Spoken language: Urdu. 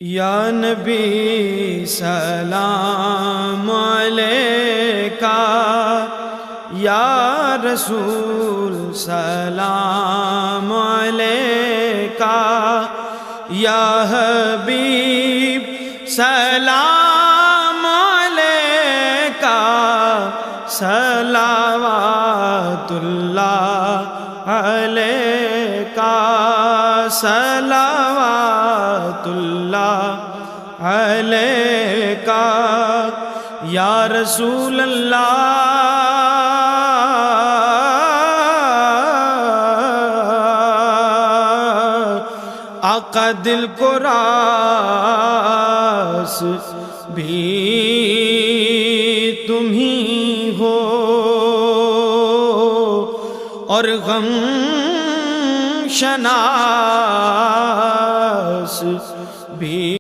یا نبی سلام علیکہ، یا رسول سلام علیکہ، یا حبیب سلام علیکہ، صلوات اللہ علیکہ، صلوات اللہ علیکہ، یا رسول اللہ، آقا دل کو راس بھی تم ہی ہو، اور غم شناس